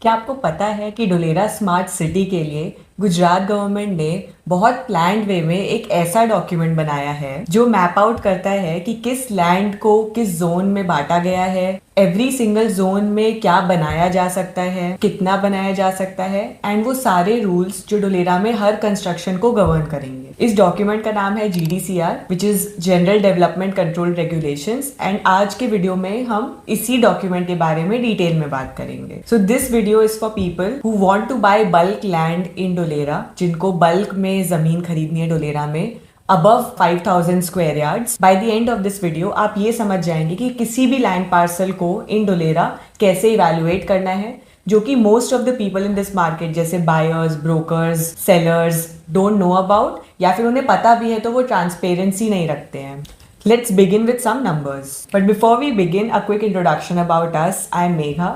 क्या आपको पता है कि डोलेरा स्मार्ट सिटी के लिए गुजरात गवर्नमेंट ने बहुत प्लान्ड वे में एक ऐसा डॉक्यूमेंट बनाया है जो मैप आउट करता है कि किस लैंड को किस जोन में बांटा गया है, एवरी सिंगल जोन में क्या बनाया जा सकता है, कितना बनाया जा सकता है, एंड वो सारे रूल्स जो डोलेरा में हर कंस्ट्रक्शन को गवर्न करेंगे। इस डॉक्यूमेंट का नाम है GDCR, which is general development control regulations, and आज के वीडियो में हम इसी डॉक्यूमेंट के बारे में डिटेल में बात करेंगे। So this video is for people who want to buy bulk land in Dholera, जिनको बल्क में जमीन खरीदनी है डोलेरा में above 5000 square yards. By the end of this video आप ये समझ जाएंगे कि किसी भी लैंड पार्सल को इन डोलेरा कैसे इवैल्यूएट करना है, जो कि most of the people in this market जैसे buyers, brokers, sellers don't know about, या फिर उन्हें पता भी है तो वो ट्रांसपेरेंसी नहीं रखते हैं। Let's begin with some numbers. But before we begin, a quick introduction about us. I am Megha.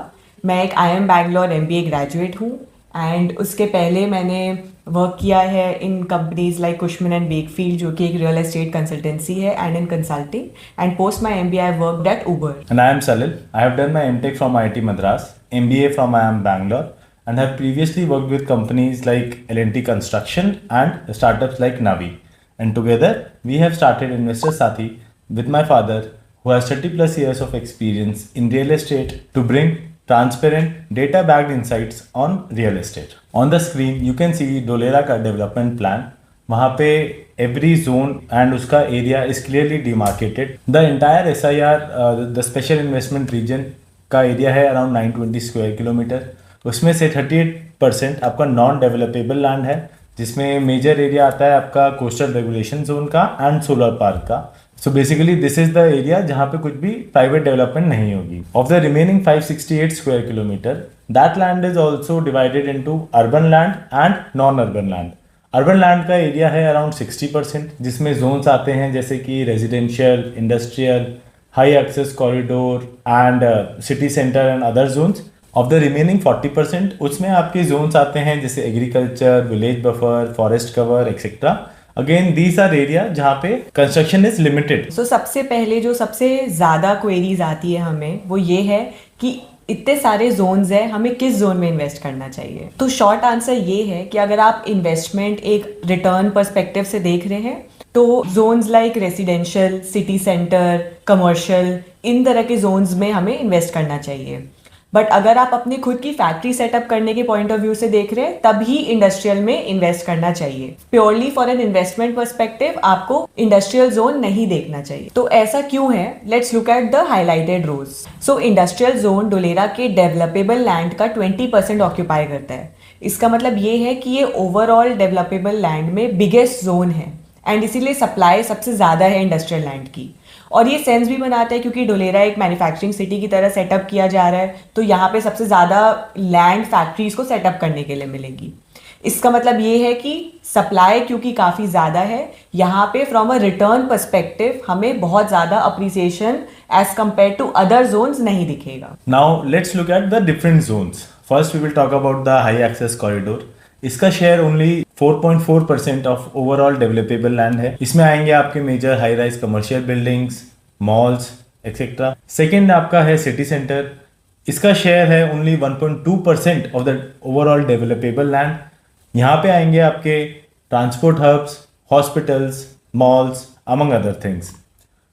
मैं एक IIM बैंगलोर MBA ग्रेजुएट हूँ, एंड उसके पहले मैंने वर्क किया है इन कंपनीज लाइक कुशमन एंड वेकफील्ड, जो कि एक रियल एस्टेट कंसल्टेंसी है, and in consulting, and post my MBA I worked at Uber. And I am Salil. I have done my MTech from IIT Madras, MBA from IIM Bangalore, and have previously worked with companies like L&T Construction and startups like Navi. And together, we have started Investor Sathi with my father, who has 30 plus years of experience in real estate, to bring transparent, data-backed insights on real estate. On the screen, you can see Dholera का development plan. वहाँ पे every zone and उसका area is clearly demarcated. The entire SIR, the special investment region का area है around 920 square kilometer. उसमें से 38% आपका non डेवलपेबल land है, जिसमें मेजर एरिया आता है आपका कोस्टल रेगुलेशन जोन का एंड सोलर पार्क का। So basically this is the area जहाँ पे कुछ भी प्राइवेट डेवलपमेंट नहीं होगी। Of the remaining 568 square kilometre, that land is also divided into urban land and non urban land. Urban land का area है around 60%, जिसमें जोन्स आते हैं जैसे कि residential, industrial, high access corridor and city centre and other zones. Of the remaining 40%, उसमें आपके zones आते हैं जैसे agriculture, village buffer, forest cover etcetera. Again these are area जहाँ पे कंस्ट्रक्शन इज लिमिटेड। सो सबसे पहले जो सबसे ज्यादा क्वेरीज आती है हमें वो ये है कि इतने सारे जोन्स हैं, हमें किस जोन में इन्वेस्ट करना चाहिए। तो शॉर्ट आंसर ये है कि अगर आप इन्वेस्टमेंट एक रिटर्न पर्सपेक्टिव से देख रहे हैं तो zones like residential, city centre, commercial, इन तरह के जोन्स में हमें इन्वेस्ट करना चाहिए। बट अगर आप अपनी खुद की फैक्ट्री सेटअप करने के पॉइंट ऑफ व्यू से देख रहे हैं तभी इंडस्ट्रियल में इन्वेस्ट करना चाहिए। Purely for an investment perspective आपको इंडस्ट्रियल जोन नहीं देखना चाहिए। तो ऐसा क्यों है? Let's look at the highlighted rows. So industrial zone Dholera के डेवलपेबल लैंड का 20% ऑक्यूपाई करता है। इसका मतलब ये है कि ये ओवरऑल डेवलपेबल लैंड में बिगेस्ट जोन है, एंड इसीलिए सप्लाई सबसे ज़्यादा है इंडस्ट्रियल लैंड की। और ये सेंस भी बनाता है क्योंकि डोलेरा एक मैन्युफैक्चरिंग सिटी की तरह सेटअप किया जा रहा है, तो यहाँ पे सबसे ज़्यादा लैंड फैक्ट्रीज को सेटअप करने के लिए मिलेगी। इसका मतलब ये है कि सप्लाई क्योंकि काफ़ी ज़्यादा है, यहाँ पे फ्रॉम अ रिटर्न पर्सपेक्टिव हमें बहुत ज़्यादा appreciation as compared to other zones नहीं दिखेगा। Now let's look at the different zones. First we will talk about the high access corridor. इसका share only 4.4% of overall developable land है। इसमें आएंगे आपके major high rise commercial buildings, malls etcetera. Second आपका है city centre. इसका share है only 1.2% of the overall developable land. यहाँ पे आएंगे आपके transport hubs, hospitals, malls among other things.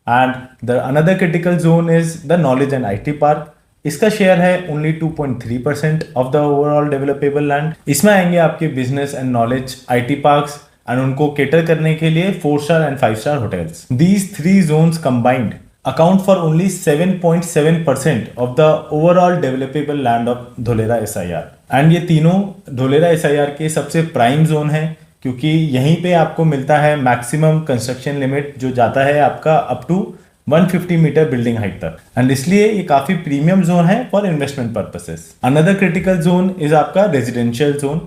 And the another critical zone is the knowledge and IT park. इसका share है only 2.3% of the overall developable land. इसमें आएंगे आपके business and knowledge IT parks, and उनको cater करने के लिए 4 star and 5 star hotels. These 3 zones combined account for only 7.7% of the overall developable land of Dholera SIR। एंड ये तीनों डोलेरा SIR के सबसे प्राइम जोन है, क्योंकि यहीं पे आपको मिलता है मैक्सिमम कंस्ट्रक्शन लिमिट, जो जाता है आपका up to 150 metre building height तक। एंड इसलिए ये काफी प्रीमियम जोन है for investment purposes. Another critical zone is आपका रेजिडेंशियल जोन।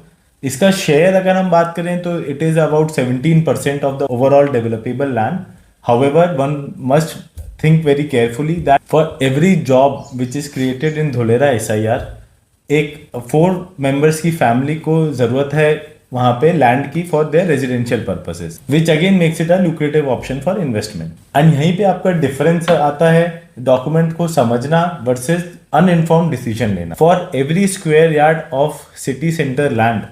इसका शेयर अगर हम बात करें तो it is about 17% of the overall developable land. However one must think very carefully that for every job which is created in Dholera SIR, एक 4 members की family को जरूरत है वहाँ पे लैंड की for their residential purposes, which again makes it a lucrative option for investment. And यहीं पे आपका डिफरेंस आता है डॉक्यूमेंट को समझना वर्सेस अनइन्फॉर्म डिसीजन लेना। For every square yard of city centre land,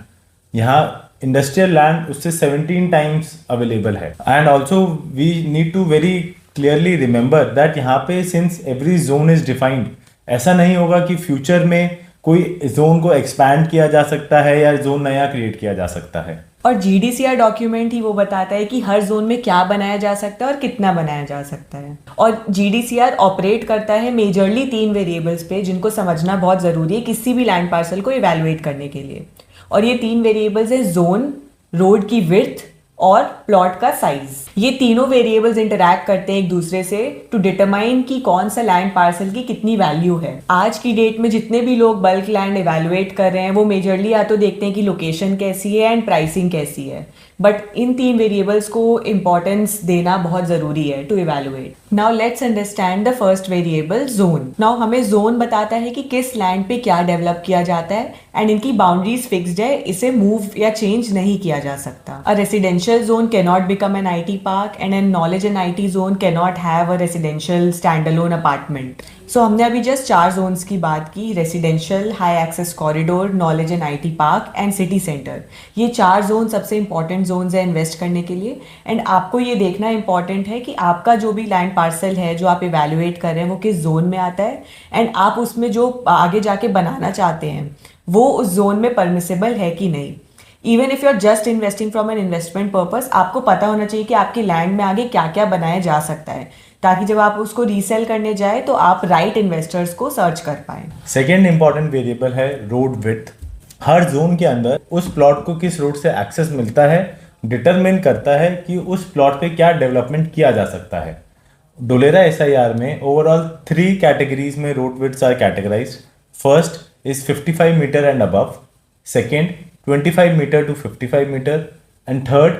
यहाँ इंडस्ट्रियल लैंड उससे 17 टाइम्स अवेलेबल है। And also we need to very clearly remember that यहाँ पे since every zone is defined, ऐसा नहीं होगा कि फ्यूचर में कोई जोन को एक्सपैंड किया जा सकता है या जोन नया क्रिएट किया जा सकता है। और जीडीसीआर डॉक्यूमेंट ही वो बताता है कि हर जोन में क्या बनाया जा सकता है और कितना बनाया जा सकता है। और जीडीसीआर ऑपरेट करता है मेजरली 3 वेरिएबल्स पे, जिनको समझना बहुत ज़रूरी है किसी भी लैंड पार्सल को इवैल्यूएट करने के लिए। और ये 3 वेरिएबल्स है जोन, रोड की विड्थ और प्लॉट का साइज। ये तीनों वेरिएबल्स इंटरैक्ट करते हैं एक दूसरे से टू डिटरमाइन कि कौन सा लैंड पार्सल की कितनी वैल्यू है। आज की डेट में जितने भी लोग बल्क लैंड इवैल्यूएट कर रहे हैं वो मेजरली या तो देखते हैं कि लोकेशन कैसी है एंड प्राइसिंग कैसी है, बट इन 3 वेरिएबल्स को इंपॉर्टेंस देना बहुत जरूरी है to evaluate. Now let's understand the first variable zone. Now हमें जोन बताता है कि किस लैंड पे क्या डेवलप किया जाता है एंड इनकी बाउंड्रीज फिक्स्ड है, इसे मूव या चेंज नहीं किया जा सकता। A residential zone can not become an IT park and an knowledge and IT zone can not have a residential standalone apartment. So हमने अभी जस्ट 4 जोन्स की बात की, residential, high access corridor, knowledge and IT park and city centre. ये 4 zone सबसे important Jones है invest करने के लिए। एंड आपको ये देखना इंपॉर्टेंट है कि आपका जो भी लैंड पार्सल है जो आप इवैल्यूएट कर रहे हैं वो किस जोन में आता है एंड आप उसमें जो आगे जाके बनाना चाहते हैं वो उस जोन में परमिसेबल है कि नहीं। Even if you are just investing from an investment purpose, आपको पता होना चाहिए कि आपकी लैंड में आगे क्या क्या बनाया जा सकता है, ताकि जब आप उसको रीसेल करने जाए तो आप राइट इन्वेस्टर्स को सर्च कर पाए। सेकेंड इंपॉर्टेंट वेरिएबल है रोड विड्थ। हर जोन के अंदर उस प्लॉट को किस रोड से एक्सेस मिलता है डिटरमिन करता है कि उस प्लॉट पे क्या डेवलपमेंट किया जा सकता है। डोलेरा SIR में ओवरऑल 3 कैटेगरीज में road widths are categorised. First is 55 meter and above, second 25 meter to 55 meter and third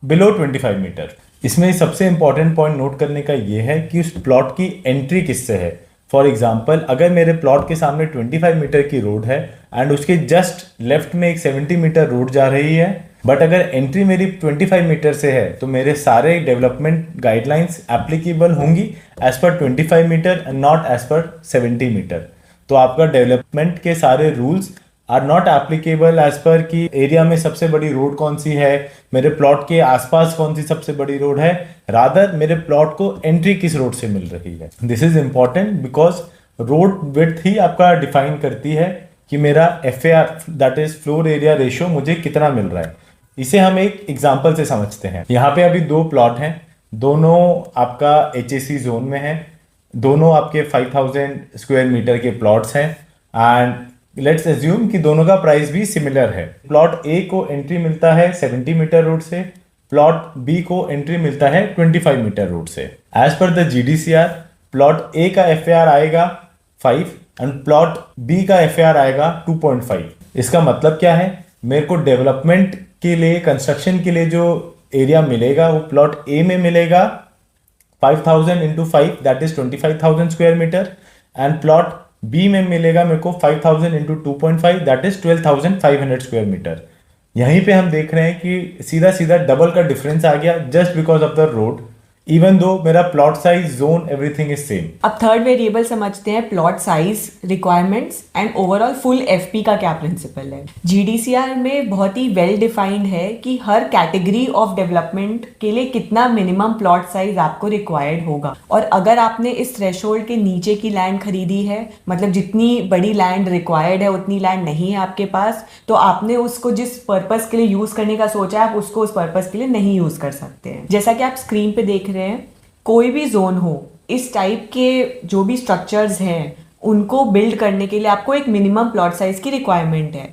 below 25 meter। इसमें सबसे इंपॉर्टेंट पॉइंट नोट करने का ये है कि उस प्लॉट की एंट्री किससे है। फॉर एग्जाम्पल, अगर मेरे प्लॉट के सामने 25 मीटर की रोड है एंड उसके जस्ट लेफ्ट में एक 70 मीटर रोड जा रही है, बट अगर एंट्री मेरी 25 मीटर से है तो मेरे सारे डेवलपमेंट गाइडलाइंस एप्लीकेबल होंगी as per 25 metre and not as per 70 metre. तो आपका डेवलपमेंट के सारे rules are not applicable as per कि एरिया में सबसे बड़ी रोड कौन सी है, मेरे प्लॉट के आसपास कौन सी सबसे बड़ी रोड है, रादर मेरे प्लॉट को एंट्री किस रोड से मिल रही है। This is important because road width ही आपका डिफाइन करती है कि मेरा FAR that is floor area ratio मुझे कितना मिल रहा है। इसे हम एक एग्जाम्पल से समझते हैं। यहाँ पे अभी 2 प्लॉट हैं, दोनों आपका HAC जोन में है, दोनों आपके 5000 स्क्वायर मीटर के प्लॉट्स हैं एंड लेट्स एज्यूम कि दोनों का प्राइस भी सिमिलर है। प्लॉट A को एंट्री मिलता है 70 मीटर रोड से, प्लॉट B को एंट्री मिलता है 25 मीटर रोड से। As per the GDCR, plot A का FAR आएगा 5 एंड प्लॉट B का FAR आएगा 2.5। इसका मतलब क्या है, मेरे को डेवलपमेंट के लिए, कंस्ट्रक्शन के लिए जो एरिया मिलेगा वो प्लॉट A में मिलेगा 5000 into 5 that is 25,000 square metre and plot B में मिलेगा मेरे को 5000 into 2.5 that is 12,500 square metre. यहीं पे हम देख रहे हैं कि सीधा सीधा डबल का डिफरेंस आ गया just because of the road, even though मेरा plot size, zone, everything is same. अब थर्ड वेरिएबल समझते हैं, plot size, requirements and overall full FP का क्या प्रिंसिपल है। GDCR में बहुत ही वेल डिफाइंड है कि हर कैटेगरी ऑफ डेवलपमेंट के लिए कितना मिनिमम प्लॉट साइज आपको रिक्वायर्ड होगा। और अगर आपने इस थ्रेशोल्ड के नीचे की लैंड खरीदी है, मतलब जितनी बड़ी लैंड रिक्वायर्ड है उतनी लैंड नहीं है आपके पास, तो आपने उसको जिस पर्पस के लिए यूज करने का सोचा है आप उसको उस पर्पस के लिए नहीं यूज कर सकते हैं। जैसा कि आप स्क्रीन पे देख रहे हैं, कोई भी जोन हो, इस टाइप के जो भी स्ट्रक्चर्स हैं उनको बिल्ड करने के लिए आपको एक मिनिमम प्लॉट साइज की रिक्वायरमेंट है।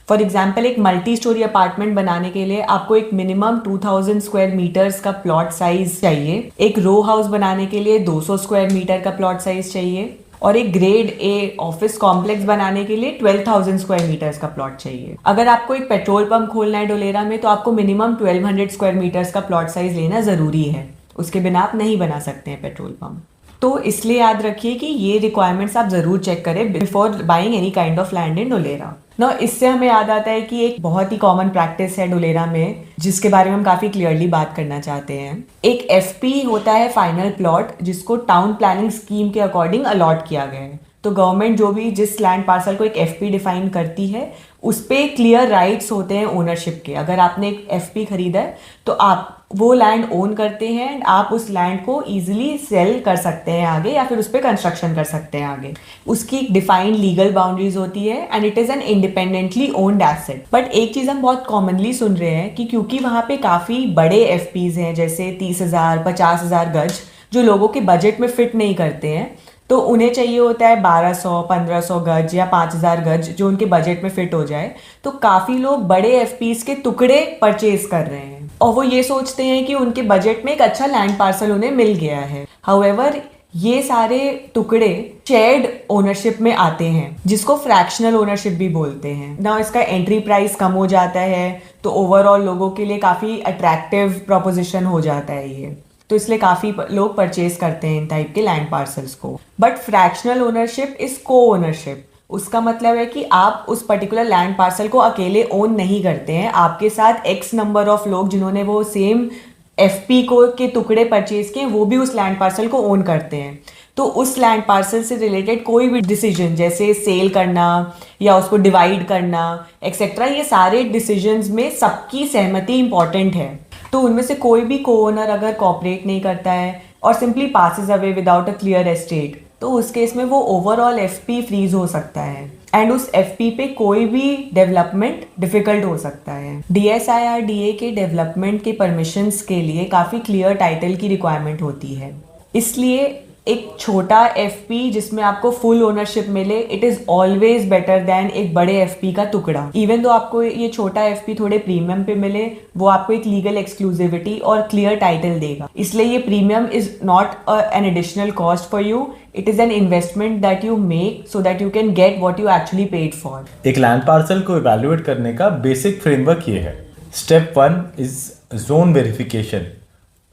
फॉर एग्जाम्पल, एक मल्टी स्टोरी अपार्टमेंट बनाने के लिए आपको एक मिनिमम 2000 स्क्वायर मीटर्स का प्लॉट साइज चाहिए, एक रो हाउस बनाने के लिए 200 स्क्वायर मीटर का प्लॉट साइज चाहिए, और एक ग्रेड A ऑफिस कॉम्प्लेक्स बनाने के लिए 12,000 स्क्वायर मीटर्स का प्लॉट चाहिए। अगर आपको एक पेट्रोल पंप खोलना है डोलेरा में तो आपको मिनिमम 1200 स्क्वायर मीटर्स का प्लॉट साइज लेना जरूरी है, उसके बिना आप नहीं बना सकते हैं पेट्रोल पंप। तो इसलिए याद रखिए कि ये रिक्वायरमेंट्स आप जरूर चेक करें before buying any kind of land in Dholera. ना इससे हमें याद आता है कि एक बहुत ही कॉमन प्रैक्टिस है डोलेरा में जिसके बारे में हम काफी क्लियरली बात करना चाहते हैं। एक FP होता है फाइनल प्लॉट, जिसको टाउन प्लानिंग स्कीम के अकॉर्डिंग अलॉट किया गया है। तो गवर्नमेंट जो भी जिस लैंड पार्सल को एक एफपी डिफाइन करती है उस पे क्लियर राइट्स होते हैं ओनरशिप के। अगर आपने एक एफपी खरीदा है तो आप वो लैंड ओन करते हैं एंड आप उस लैंड को इजीली सेल कर सकते हैं आगे, या फिर उस पर कंस्ट्रक्शन कर सकते हैं आगे। उसकी एक डिफाइंड लीगल बाउंड्रीज होती है and it is an independently owned asset. But एक चीज़ हम बहुत कॉमनली सुन रहे हैं कि क्योंकि वहाँ पे काफ़ी बड़े एफपीज हैं, जैसे 30,000 50,000 गज, जो लोगों के बजट में फिट नहीं करते हैं, तो उन्हें चाहिए होता है 1200 1500 गज या 5000 गज जो उनके बजट में फिट हो जाए। तो काफ़ी लोग बड़े एफपीज के टुकड़े परचेज कर रहे हैं और वो ये सोचते हैं कि उनके बजट में एक अच्छा लैंड पार्सल उन्हें मिल गया है। हाउएवर ये सारे टुकड़े शेयर्ड ओनरशिप में आते हैं, जिसको फ्रैक्शनल ओनरशिप भी बोलते हैं ना। इसका एंट्री प्राइस कम हो जाता है, तो ओवरऑल लोगों के लिए काफ़ी अट्रैक्टिव प्रोपोजिशन हो जाता है ये। तो इसलिए काफ़ी लोग परचेज करते हैं इन टाइप के लैंड पार्सल्स को। बट फ्रैक्शनल ओनरशिप इज को ओनरशिप। उसका मतलब है कि आप उस पर्टिकुलर लैंड पार्सल को अकेले ओन नहीं करते हैं, आपके साथ एक्स नंबर ऑफ लोग जिन्होंने वो सेम एफपी को के टुकड़े परचेज किए वो भी उस लैंड पार्सल को ओन करते हैं। तो उस लैंड पार्सल से रिलेटेड कोई भी डिसीजन, जैसे सेल करना या उसको डिवाइड करना एक्सेट्रा, ये सारे डिसीजंस में सबकी सहमति इंपॉर्टेंट है। तो उनमें से कोई भी को ओनर अगर कॉपरेट नहीं करता है और simply passes away without a clear estate, तो उस केस में वो ओवरऑल एफपी फ्रीज हो सकता है एंड उस एफपी पे कोई भी डेवलपमेंट डिफिकल्ट हो सकता है। डीएसआईआरडीए के डेवलपमेंट के परमिशंस के लिए काफ़ी क्लियर टाइटल की रिक्वायरमेंट होती है, इसलिए एक छोटा एफपी जिसमें आपको फुल ओनरशिप मिले, it is always better than एक बड़े एफपी का टुकड़ा। इवन तो आपको ये छोटा एफपी थोड़े प्रीमियम पे मिले, वो आपको एक लीगल एक्सक्लूसिविटी और क्लियर टाइटल देगा। इसलिए ये premium is not an additional cost for you, it is an investment that you make so that you can get what you actually paid for. एक लैंड पार्सल को evaluate करने का basic framework ये है। Step 1 is zone verification.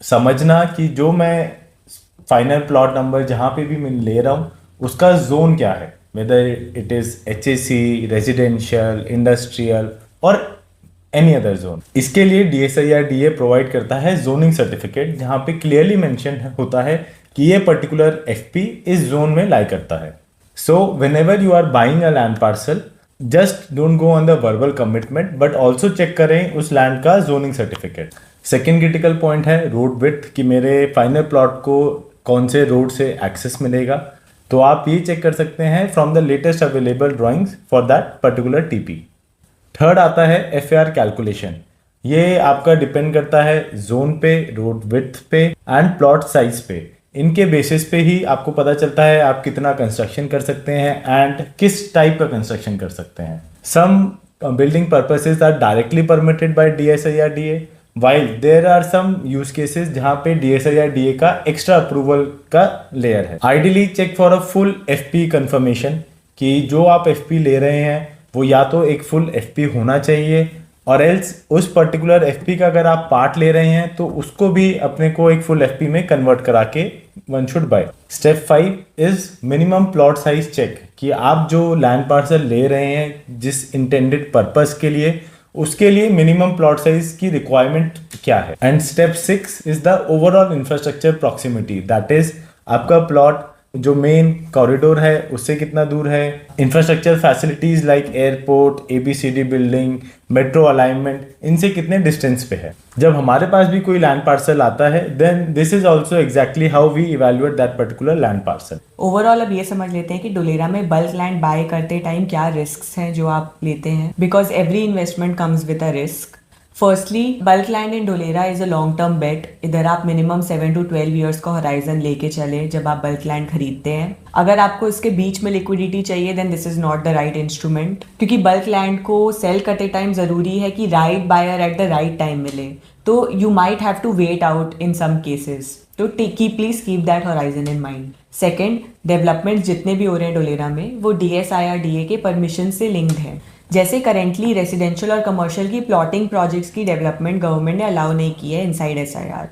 समझना कि जो मैं फाइनल प्लॉट नंबर जहाँ पे भी मैं ले रहा हूँ उसका जोन क्या है, whether it is HAC, residential, industrial और एनी अदर जोन। इसके लिए DSIR-DA प्रोवाइड करता है जोनिंग सर्टिफिकेट, जहाँ पे क्लियरली मेंशन होता है कि ये पर्टिकुलर FP इस जोन में लाई करता है। So whenever you are buying a land parcel, just don't go on the verbal commitment but also check करें उस लैंड का zoning certificate. Second critical point है रोड विड्थ, कि मेरे फाइनल प्लॉट को कौन से रोड से एक्सेस मिलेगा। तो आप ये चेक कर सकते हैं from the latest available drawings for that particular TP. Third आता है FAR कैलकुलेशन। ये आपका डिपेंड करता है जोन पे, रोड विड्थ पे एंड प्लॉट साइज पे। इनके बेसिस पे ही आपको पता चलता है आप कितना कंस्ट्रक्शन कर सकते हैं एंड किस टाइप का कंस्ट्रक्शन कर सकते हैं। Some building purposes are directly permitted by DSIR-DA, while there are some use cases जहाँ पे DSIR-DA का एक्स्ट्रा अप्रूवल का लेयर है। Ideally check for a full FP confirmation, कि जो आप FP ले रहे हैं वो या तो एक फुल FP होना चाहिए और एल्स उस पर्टिकुलर FP का अगर आप पार्ट ले रहे हैं तो उसको भी अपने को एक फुल FP में कन्वर्ट करा के one should buy. Step 5 is minimum plot size check, कि आप जो लैंड पार्सल ले रहे हैं जिस इंटेंडेड पर्पस के लिए, उसके लिए मिनिमम प्लॉट साइज की रिक्वायरमेंट क्या है। And step 6 is the overall infrastructure proximity, that is आपका प्लॉट जो मेन कॉरिडोर है उससे कितना दूर है, infrastructure facilities like airport, ABCD building, metro alignment, इनसे कितने डिस्टेंस पे है। जब हमारे पास भी कोई लैंड पार्सल आता है then this is also exactly how we evaluate that particular land parcel. Overall अब ये समझ लेते हैं कि डोलेरा में बल्क लैंड बाय करते टाइम क्या रिस्क हैं जो आप लेते हैं, because every investment comes with a risk. Firstly, bulk land in Dholera is a long term bet. इधर आप मिनिमम 7 to 12 ईयर्स का होराइजन लेके चले जब आप बल्क लैंड खरीदते हैं। अगर आपको इसके बीच में लिक्विडिटी चाहिए then this is not the right instrument, क्योंकि बल्क लैंड को सेल करते टाइम जरूरी है कि right buyer at the right time मिले, तो you might have to wait out in some cases. तो please keep that horizon in mind. Second, development जितने भी हो रहे हैं डोलेरा में वो DSIR-DA के परमिशन से लिंक्ड है। जैसे करेंटली रेजिडेंशियल और कमर्शियल की प्लॉटिंग प्रोजेक्ट्स की डेवलपमेंट गवर्नमेंट ने अलाउ नहीं की है इनसाइड SIR।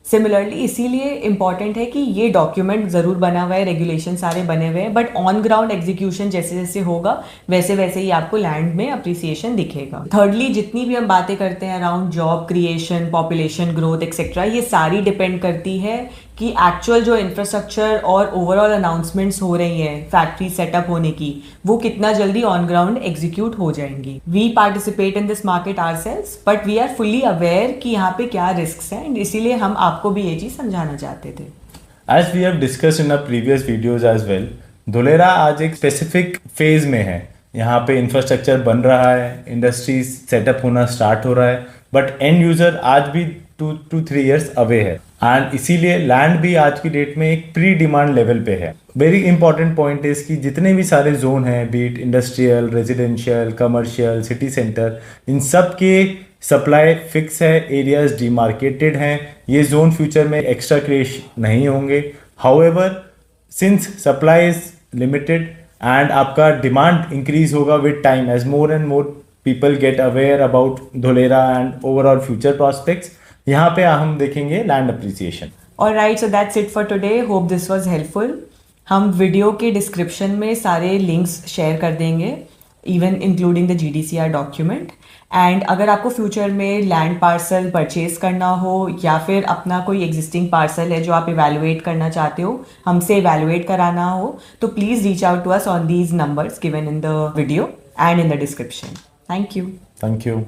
सिमिलरली इसीलिए इंपॉर्टेंट है कि ये डॉक्यूमेंट ज़रूर बना हुआ है, रेगुलेशन सारे बने हुए हैं, बट ऑन ग्राउंड एग्जीक्यूशन जैसे जैसे होगा वैसे वैसे ही आपको लैंड में अप्रिसिएशन दिखेगा। थर्डली, जितनी भी हम बातें करते हैं around job creation, population growth etcetera, ये सारी डिपेंड करती है कि एक्चुअल जो इंफ्रास्ट्रक्चर और ओवरऑल अनाउंसमेंट्स हो रही हैं फैक्ट्री सेटअप होने की, वो कितना जल्दी ऑन ग्राउंड एग्जीक्यूट हो जाएंगी. We participate in this market ourselves, but we are fully aware कि यहाँ पे क्या रिस्क हैं, इसीलिए हम आपको भी ये चीज़ समझाना चाहते थे. As we have discussed in our previous videos as well, Dholera आज एक स्पेसिफिक फेज में है. यहाँ पे इंफ्रास्ट्रक्चर बन रहा है, इंडस्ट्रीज सेटअप होना स्टार्ट हो रहा है, बट एंड यूजर आज भी 2 to 3 years अवे है. एंड इसीलिए लैंड भी आज की डेट में एक प्री डिमांड लेवल पे है. वेरी इंपॉर्टेंट पॉइंट इज कि जितने भी सारे जोन हैं, be it industrial, residential, commercial, city centre, इन सब के सप्लाई फिक्स है, एरियाज डिमार्केटेड हैं. ये जोन फ्यूचर में एक्स्ट्रा क्रिएट नहीं होंगे. However since supply is limited and आपका डिमांड इंक्रीज होगा with time as more and more people get aware about Dholera and overall future prospects. यहाँ पे हम देखेंगे land appreciation. Alright, so that's it for today. Hope this was helpful. हम video के description में सारे लिंक्स शेयर कर देंगे, even including the GDCR document. And अगर आपको फ्यूचर में लैंड पार्सल परचेज करना हो या फिर अपना कोई एग्जिस्टिंग पार्सल है जो आप इवैल्यूएट करना चाहते हो, हमसे इवैल्यूएट कराना हो, तो please reach out to us on these numbers given in the video and in the description. Thank you. Thank you.